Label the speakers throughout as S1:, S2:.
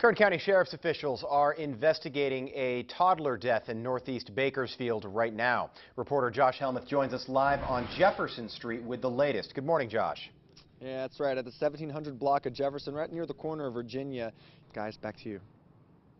S1: Kern County Sheriff's officials are investigating a toddler death in northeast Bakersfield right now. Reporter Josh Helmuth joins us live on Jefferson Street with the latest. Good morning, Josh.
S2: Yeah, that's right. At the 1700 block of Jefferson, right near the corner of Virginia. Guys, back to you.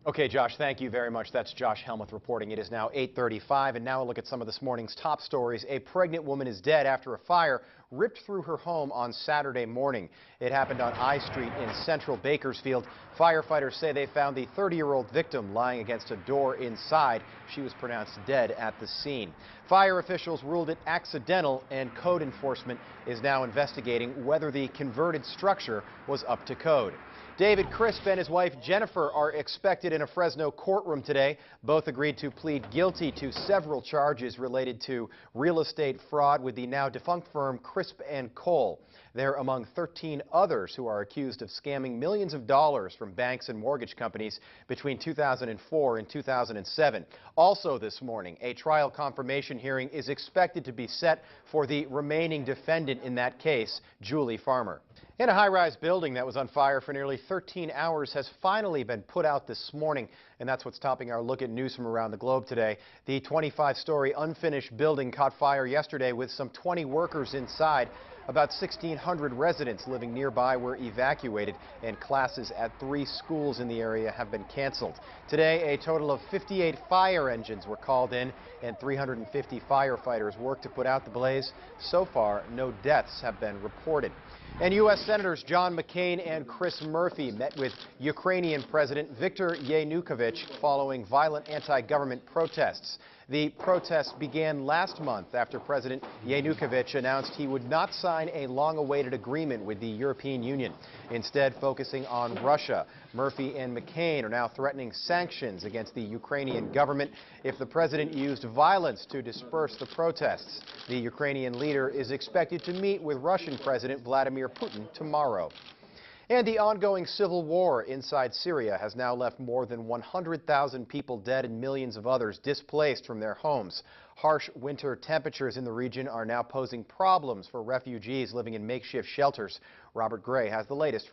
S1: Okay, Josh, thank you very much. That's Josh Helmuth reporting. It is now 8:35, and now a look at some of this morning's top stories. A pregnant woman is dead after a fire ripped through her home on Saturday morning. It happened on I Street in central Bakersfield. Firefighters say they found the 30-year-old victim lying against a door inside. She was pronounced dead at the scene. Fire officials ruled it accidental, and code enforcement is now investigating whether the converted structure was up to code. David Crisp and his wife Jennifer are expected in a Fresno courtroom today. Both agreed to plead guilty to several charges related to real estate fraud with the now defunct firm Crisp & Cole. They're among 13 others who are accused of scamming millions of dollars from banks and mortgage companies between 2004 and 2007. Also this morning, a trial confirmation hearing is expected to be set for the remaining defendant in that case, Julie Farmer. And a high-rise building that was on fire for nearly 13 hours has finally been put out this morning, and that's what's topping our look at news from around the globe today. The 25-story unfinished building caught fire yesterday with some 20 workers inside. About 1,600 residents living nearby were evacuated, and classes at 3 schools in the area have been canceled. Today, a total of 58 fire engines were called in, and 350 firefighters worked to put out the blaze. So far, no deaths have been reported. And U.S. Senators John McCain and Chris Murphy met with Ukrainian President Viktor Yanukovych following violent anti-government protests. The protests began last month after President Yanukovych announced he would not sign a long-awaited agreement with the European Union, instead focusing on Russia. Murphy and McCain are now threatening sanctions against the Ukrainian government if the president used violence to disperse the protests. The Ukrainian leader is expected to meet with Russian President Vladimir Putin tomorrow. And the ongoing civil war inside Syria has now left more than 100,000 people dead and millions of others displaced from their homes. Harsh winter temperatures in the region are now posing problems for refugees living in makeshift shelters. Robert Gray has the latest.